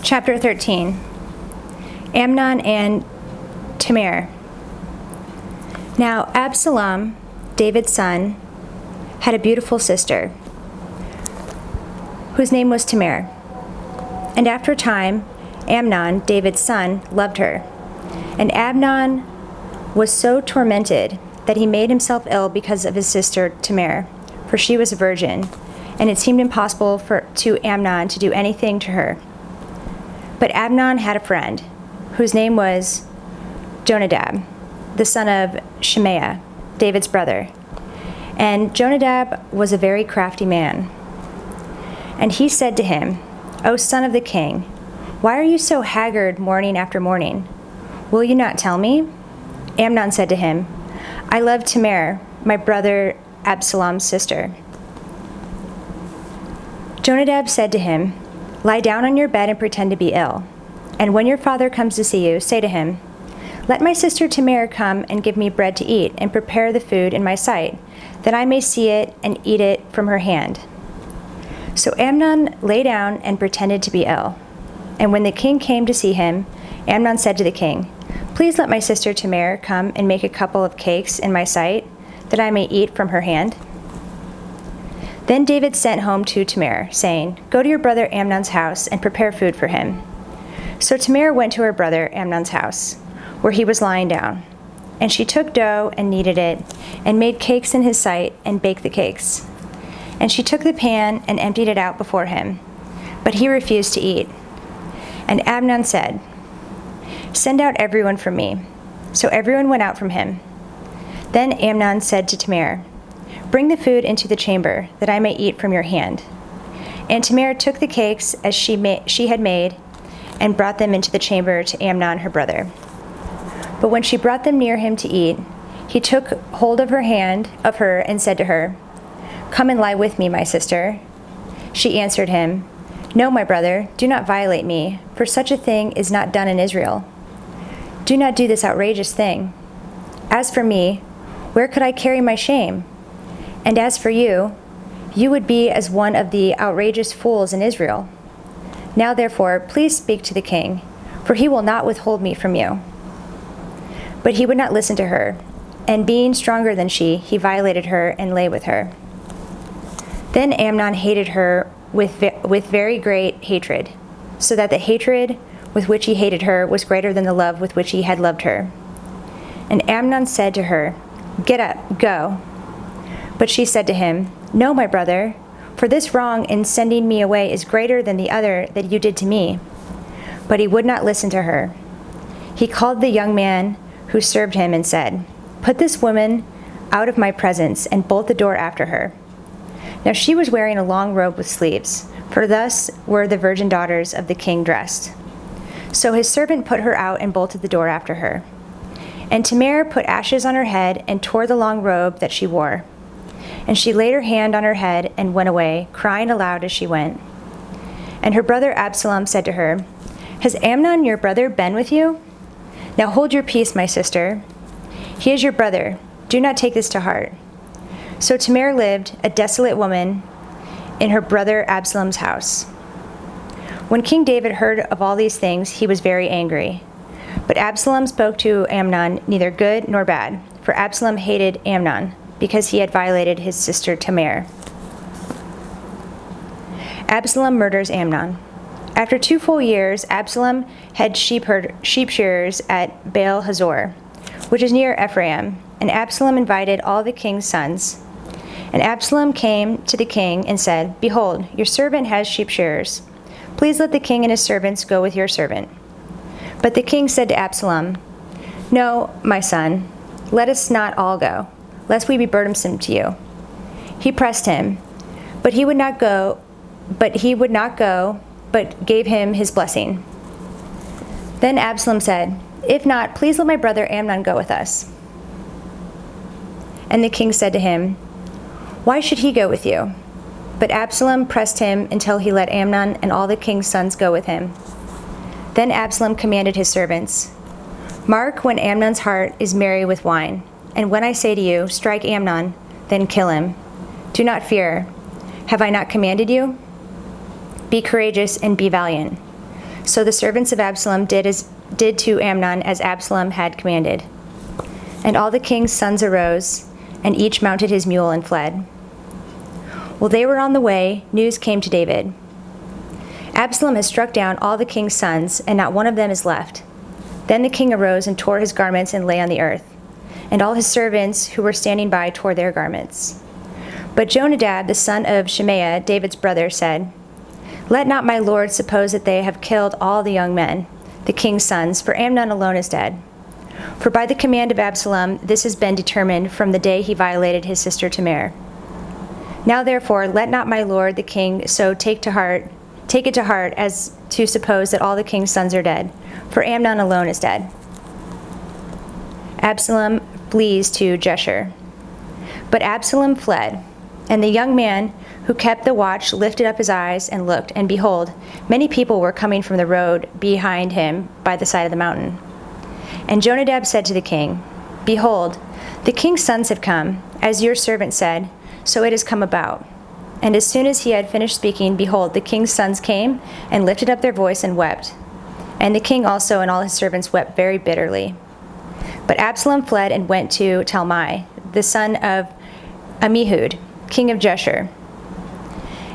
Chapter 13. Amnon and Tamar. Now Absalom, David's son, had a beautiful sister, whose name was Tamar. And after a time, Amnon, David's son, loved her. And Amnon was so tormented that he made himself ill because of his sister Tamar, for she was a virgin, and it seemed impossible to Amnon to do anything to her. But Amnon had a friend, whose name was Jonadab, the son of Shimea, David's brother. And Jonadab was a very crafty man. And he said to him, "O son of the king, why are you so haggard morning after morning? Will you not tell me?" Amnon said to him, "I love Tamar, my brother Absalom's sister." Jonadab said to him, "Lie down on your bed and pretend to be ill. And when your father comes to see you, say to him, 'Let my sister Tamar come and give me bread to eat and prepare the food in my sight, that I may see it and eat it from her hand.'" So Amnon lay down and pretended to be ill. And when the king came to see him, Amnon said to the king, "Please let my sister Tamar come and make a couple of cakes in my sight, that I may eat from her hand." Then David sent home to Tamar, saying, "Go to your brother Amnon's house and prepare food for him." So Tamar went to her brother Amnon's house, where he was lying down. And she took dough and kneaded it, and made cakes in his sight, and baked the cakes. And she took the pan and emptied it out before him, but he refused to eat. And Amnon said, "Send out everyone from me." So everyone went out from him. Then Amnon said to Tamar, "Bring the food into the chamber, that I may eat from your hand." And Tamar took the cakes as she had made, and brought them into the chamber to Amnon her brother. But when she brought them near him to eat, he took hold of her and said to her, "Come and lie with me, my sister." She answered him, "No, my brother, do not violate me, for such a thing is not done in Israel. Do not do this outrageous thing. As for me, where could I carry my shame? And as for you, you would be as one of the outrageous fools in Israel. Now therefore, please speak to the king, for he will not withhold me from you." But he would not listen to her, and being stronger than she, he violated her and lay with her. Then Amnon hated her with very great hatred, so that the hatred with which he hated her was greater than the love with which he had loved her. And Amnon said to her, "Get up, go." But she said to him, "No, my brother, for this wrong in sending me away is greater than the other that you did to me." But he would not listen to her. He called the young man who served him and said, "Put this woman out of my presence and bolt the door after her." Now she was wearing a long robe with sleeves, for thus were the virgin daughters of the king dressed. So his servant put her out and bolted the door after her. And Tamar put ashes on her head and tore the long robe that she wore. And she laid her hand on her head and went away, crying aloud as she went. And her brother Absalom said to her, "Has Amnon your brother been with you? Now hold your peace, my sister. He is your brother. Do not take this to heart." So Tamar lived, a desolate woman, in her brother Absalom's house. When King David heard of all these things, he was very angry. But Absalom spoke to Amnon neither good nor bad, for Absalom hated Amnon, because he had violated his sister Tamar. Absalom murders Amnon. After 2 full years, Absalom had sheep shearers at Baal Hazor, which is near Ephraim, and Absalom invited all the king's sons. And Absalom came to the king and said, "Behold, your servant has sheep shearers. Please let the king and his servants go with your servant." But the king said to Absalom, "No, my son, let us not all go, lest we be burdensome to you." He pressed him, but he would not go, but gave him his blessing. Then Absalom said, "If not, please let my brother Amnon go with us." And the king said to him, "Why should he go with you?" But Absalom pressed him until he let Amnon and all the king's sons go with him. Then Absalom commanded his servants, "Mark when Amnon's heart is merry with wine, and when I say to you, 'Strike Amnon,' then kill him. Do not fear. Have I not commanded you? Be courageous and be valiant." So the servants of Absalom did to Amnon as Absalom had commanded. And all the king's sons arose, and each mounted his mule and fled. While they were on the way, news came to David. Absalom has struck down all the king's sons, and not one of them is left. Then the king arose and tore his garments and lay on the earth. And all his servants who were standing by tore their garments. But Jonadab, the son of Shimea, David's brother, said, "Let not my lord suppose that they have killed all the young men, the king's sons, for Amnon alone is dead. For by the command of Absalom, this has been determined from the day he violated his sister Tamar. Now therefore, let not my lord the king so take it to heart as to suppose that all the king's sons are dead, for Amnon alone is dead." Absalom flees to Geshur. But Absalom fled, and the young man who kept the watch lifted up his eyes and looked, and behold, many people were coming from the road behind him by the side of the mountain. And Jonadab said to the king, "Behold, the king's sons have come, as your servant said, so it has come about." And as soon as he had finished speaking, behold, the king's sons came and lifted up their voice and wept. And the king also and all his servants wept very bitterly. But Absalom fled and went to Talmai, the son of Ammihud, king of Geshur.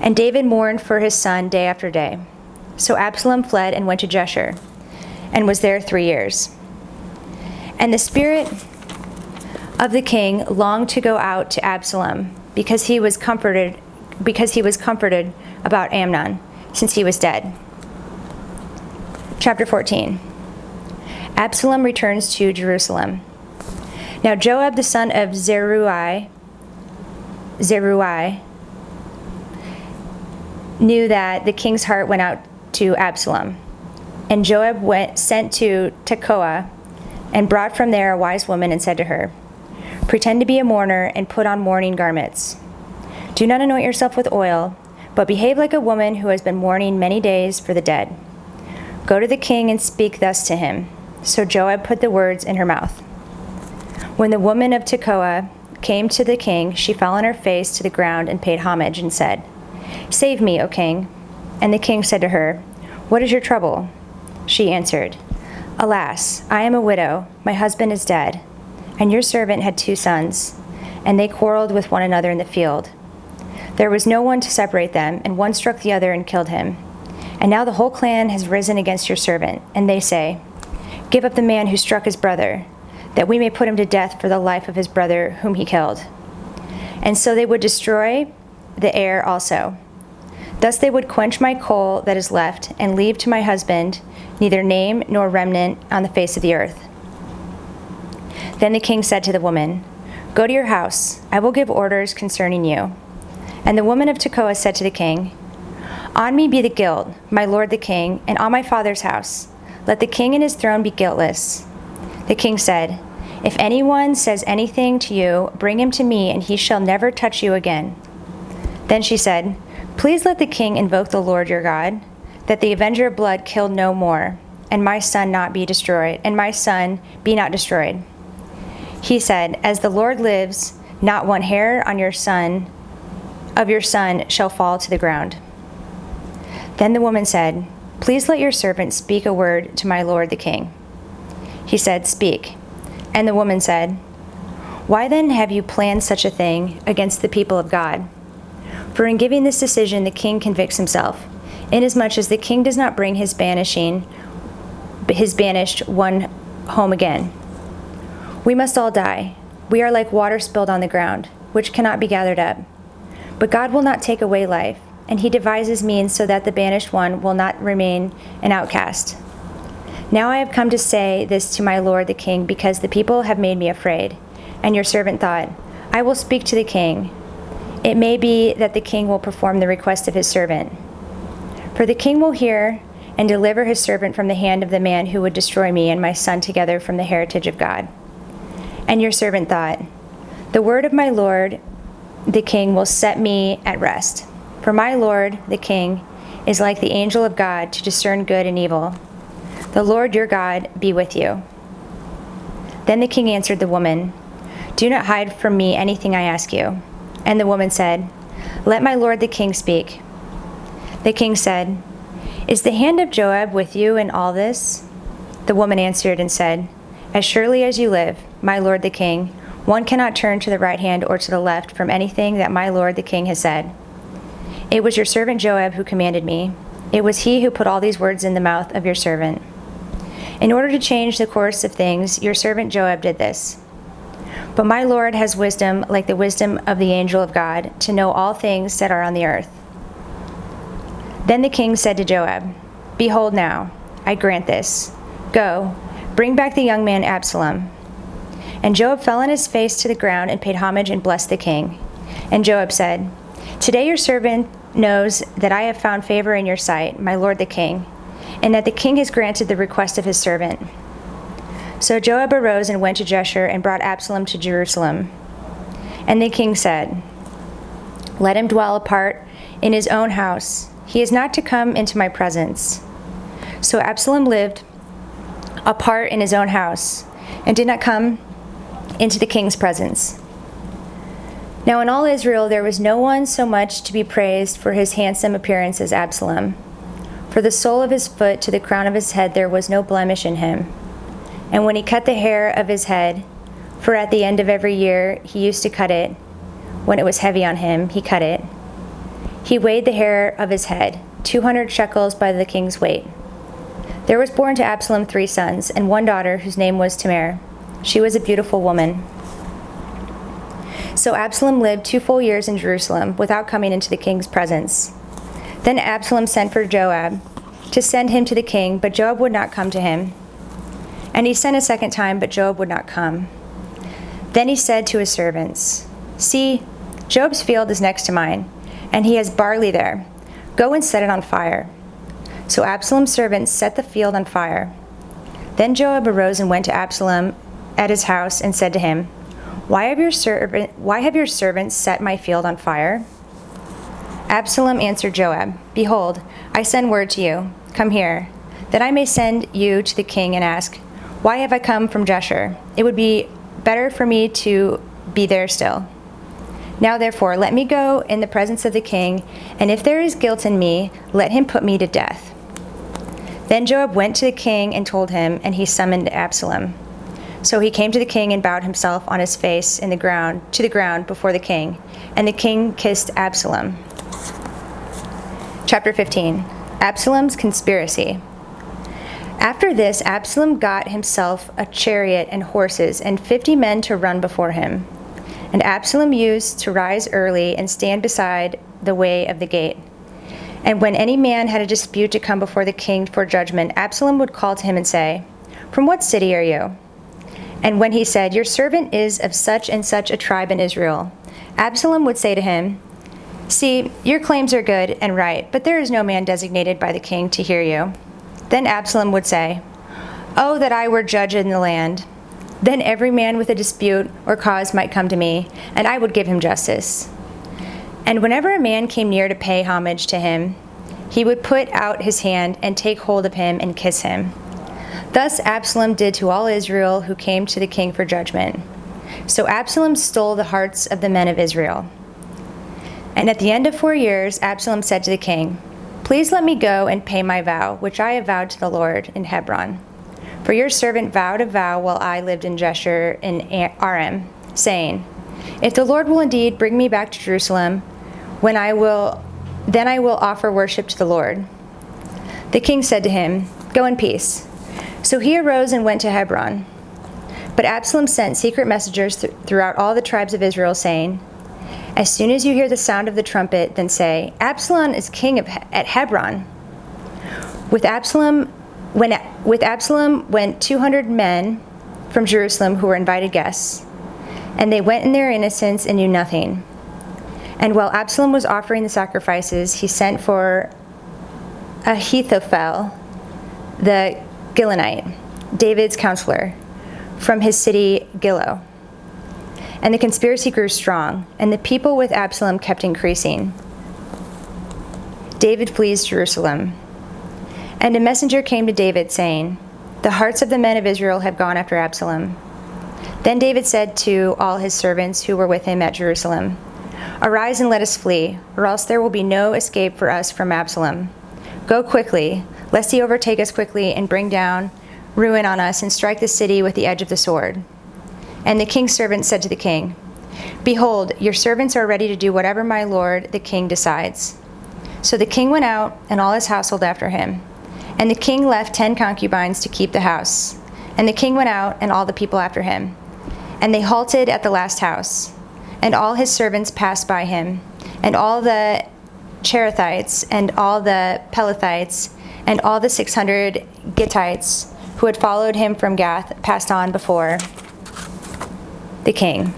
And David mourned for his son day after day. So Absalom fled and went to Geshur, and was there 3 years. And the spirit of the king longed to go out to Absalom, because he was comforted about Amnon, since he was dead. Chapter 14. Absalom returns to Jerusalem. Now Joab the son of Zeruiah knew that the king's heart went out to Absalom. And Joab sent to Tekoa and brought from there a wise woman and said to her, "Pretend to be a mourner and put on mourning garments. Do not anoint yourself with oil, but behave like a woman who has been mourning many days for the dead. Go to the king and speak thus to him." So Joab put the words in her mouth. When the woman of Tekoa came to the king, she fell on her face to the ground and paid homage and said, "Save me, O king." And the king said to her, "What is your trouble?" She answered, "Alas, I am a widow, my husband is dead, and your servant had 2 sons, and they quarreled with one another in the field. There was no one to separate them, and one struck the other and killed him. And now the whole clan has risen against your servant, and they say, 'Give up the man who struck his brother, that we may put him to death for the life of his brother whom he killed.' And so they would destroy the heir also. Thus they would quench my coal that is left, and leave to my husband neither name nor remnant on the face of the earth." Then the king said to the woman, "Go to your house, I will give orders concerning you." And the woman of Tekoa said to the king, "On me be the guilt, my lord the king, and on my father's house. Let the king and his throne be guiltless." The king said, "If anyone says anything to you, bring him to me, and he shall never touch you again." Then she said, "Please let the king invoke the Lord your God, that the avenger of blood kill no more, and my son not be destroyed, and my son be not destroyed." He said, "As the Lord lives, not one hair on your son shall fall to the ground." Then the woman said, "Please let your servant speak a word to my lord the king." He said, "Speak." And the woman said, "Why then have you planned such a thing against the people of God? For in giving this decision the king convicts himself, inasmuch as the king does not bring his banished one home again. We must all die. We are like water spilled on the ground, which cannot be gathered up. But God will not take away life, and he devises means so that the banished one will not remain an outcast. Now I have come to say this to my lord the king, because the people have made me afraid. And your servant thought, I will speak to the king. It may be that the king will perform the request of his servant. For the king will hear and deliver his servant from the hand of the man who would destroy me and my son together from the heritage of God. And your servant thought, the word of my lord the king will set me at rest. For my lord the king is like the angel of God to discern good and evil. The Lord your God be with you." Then the king answered the woman, "Do not hide from me anything I ask you." And the woman said, "Let my lord the king speak." The king said, "Is the hand of Joab with you in all this?" The woman answered and said, "As surely as you live, my lord the king, one cannot turn to the right hand or to the left from anything that my lord the king has said. It was your servant Joab who commanded me. It was he who put all these words in the mouth of your servant. In order to change the course of things, your servant Joab did this. But my lord has wisdom like the wisdom of the angel of God to know all things that are on the earth." Then the king said to Joab, "Behold now, I grant this. Go, bring back the young man Absalom." And Joab fell on his face to the ground and paid homage and blessed the king. And Joab said, "Today your servant knows that I have found favor in your sight, my lord the king, and that the king has granted the request of his servant." So Joab arose and went to Geshur and brought Absalom to Jerusalem. And the king said, "Let him dwell apart in his own house. He is not to come into my presence." So Absalom lived apart in his own house and did not come into the king's presence. Now in all Israel there was no one so much to be praised for his handsome appearance as Absalom. For the sole of his foot to the crown of his head there was no blemish in him. And when he cut the hair of his head, for at the end of every year he used to cut it, when it was heavy on him, he cut it. He weighed the hair of his head, 200 shekels by the king's weight. There was born to Absalom 3 sons, and one daughter whose name was Tamar. She was a beautiful woman. So Absalom lived 2 full years in Jerusalem without coming into the king's presence. Then Absalom sent for Joab to send him to the king, but Joab would not come to him. And he sent a second time, but Joab would not come. Then he said to his servants, "See, Joab's field is next to mine, and he has barley there. Go and set it on fire." So Absalom's servants set the field on fire. Then Joab arose and went to Absalom at his house and said to him, Why have your servants set my field on fire?" Absalom answered Joab, "Behold, I send word to you. Come here, that I may send you to the king and ask, Why have I come from Geshur? It would be better for me to be there still. Now therefore, let me go in the presence of the king, and if there is guilt in me, let him put me to death." Then Joab went to the king and told him, and he summoned Absalom. So he came to the king and bowed himself on his face to the ground before the king, and the king kissed Absalom. Chapter 15. Absalom's conspiracy. After this, Absalom got himself a chariot and horses and 50 men to run before him. And Absalom used to rise early and stand beside the way of the gate. And when any man had a dispute to come before the king for judgment, Absalom would call to him and say, "From what city are you?" And when he said, "Your servant is of such and such a tribe in Israel," Absalom would say to him, "See, your claims are good and right, but there is no man designated by the king to hear you." Then Absalom would say, "Oh, that I were judge in the land. Then every man with a dispute or cause might come to me, and I would give him justice." And whenever a man came near to pay homage to him, he would put out his hand and take hold of him and kiss him. Thus Absalom did to all Israel who came to the king for judgment. So Absalom stole the hearts of the men of Israel. And at the end of 4 years, Absalom said to the king, "Please let me go and pay my vow, which I have vowed to the Lord in Hebron. For your servant vowed a vow while I lived in Geshur in Aram, saying, If the Lord will indeed bring me back to Jerusalem, then I will offer worship to the Lord." The king said to him, "Go in peace." So he arose and went to Hebron. But Absalom sent secret messengers throughout all the tribes of Israel, saying, "As soon as you hear the sound of the trumpet, then say, Absalom is king at Hebron." With Absalom went 200 men from Jerusalem who were invited guests, and they went in their innocence and knew nothing. And while Absalom was offering the sacrifices, he sent for Ahithophel, the Gilonite, David's counselor, from his city Gilo. And the conspiracy grew strong, and the people with Absalom kept increasing. David flees Jerusalem. And a messenger came to David, saying, "The hearts of the men of Israel have gone after Absalom." Then David said to all his servants who were with him at Jerusalem, "Arise and let us flee, or else there will be no escape for us from Absalom. Go quickly, lest he overtake us quickly and bring down ruin on us and strike the city with the edge of the sword." And the king's servant said to the king, "Behold, your servants are ready to do whatever my lord the king decides." So the king went out, and all his household after him. And the king left 10 concubines to keep the house. And the king went out, and all the people after him. And they halted at the last house. And all his servants passed by him, and all the Cherethites, and all the Pelethites, and all the 600 Gittites who had followed him from Gath passed on before the king.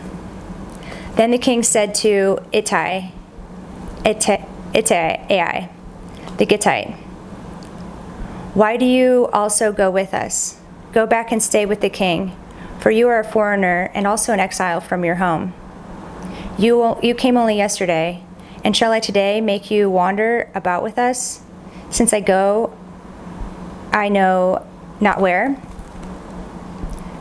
Then the king said to Ittai, the Gittite, "Why do you also go with us? Go back and stay with the king, for you are a foreigner and also an exile from your home. You came only yesterday, and shall I today make you wander about with us, since I go I know not where?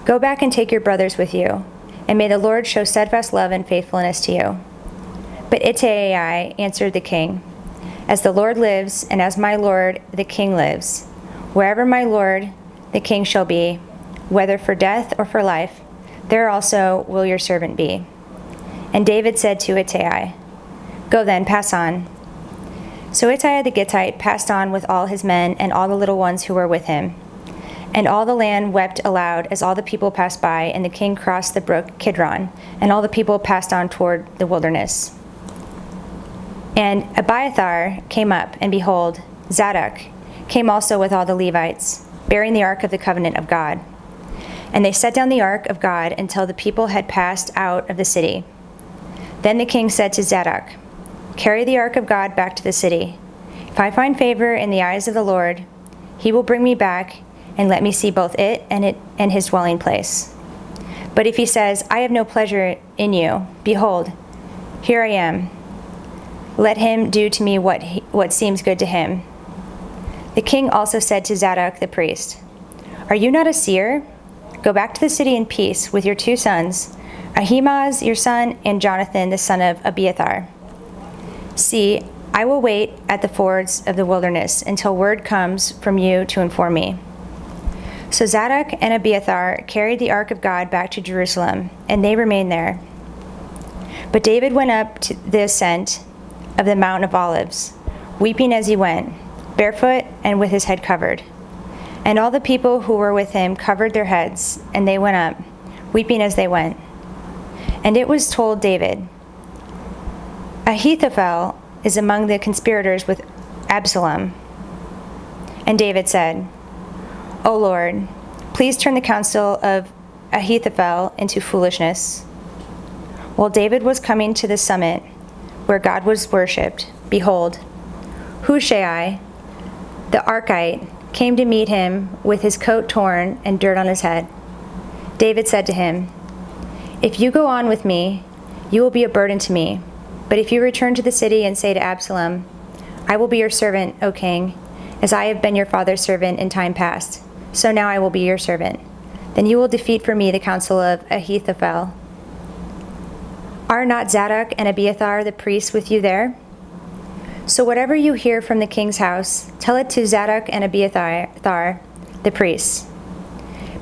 Go back and take your brothers with you, and may the Lord show steadfast love and faithfulness to you." But Ittai answered the king, "As the Lord lives, and as my lord the king lives, wherever my lord the king shall be, whether for death or for life, there also will your servant be." And David said to Ittai, "Go then, pass on." So Ittai the Gittite passed on with all his men and all the little ones who were with him. And all the land wept aloud as all the people passed by, and the king crossed the brook Kidron, and all the people passed on toward the wilderness. And Abiathar came up, and behold, Zadok came also with all the Levites, bearing the ark of the covenant of God. And they set down the ark of God until the people had passed out of the city. Then the king said to Zadok, "Carry the ark of God back to the city. If I find favor in the eyes of the Lord, he will bring me back and let me see both it and his dwelling place. But if he says, 'I have no pleasure in you,' behold, here I am. Let him do to me what seems good to him." The king also said to Zadok the priest, "Are you not a seer? Go back to the city in peace with your 2 sons, Ahimaaz your son, and Jonathan the son of Abiathar. See, I will wait at the fords of the wilderness until word comes from you to inform me." So Zadok and Abiathar carried the ark of God back to Jerusalem, and they remained there. But David went up to the ascent of the Mount of Olives, weeping as he went, barefoot and with his head covered. And all the people who were with him covered their heads, and they went up, weeping as they went. And it was told David, "Ahithophel is among the conspirators with Absalom." And David said, "O Lord, please turn the counsel of Ahithophel into foolishness." While David was coming to the summit where God was worshipped, behold, Hushai, the Archite, came to meet him with his coat torn and dirt on his head. David said to him, "If you go on with me, you will be a burden to me. But if you return to the city and say to Absalom, 'I will be your servant, O king, as I have been your father's servant in time past, so now I will be your servant,' then you will defeat for me the counsel of Ahithophel. Are not Zadok and Abiathar the priests with you there? So whatever you hear from the king's house, tell it to Zadok and Abiathar, the priests.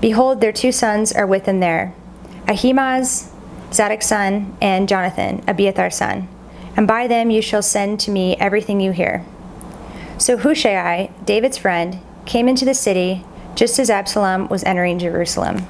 Behold, their 2 sons are with them there, Ahimaaz, Zadok's son, and Jonathan, Abiathar's son. And by them you shall send to me everything you hear." So Hushai, David's friend, came into the city just as Absalom was entering Jerusalem.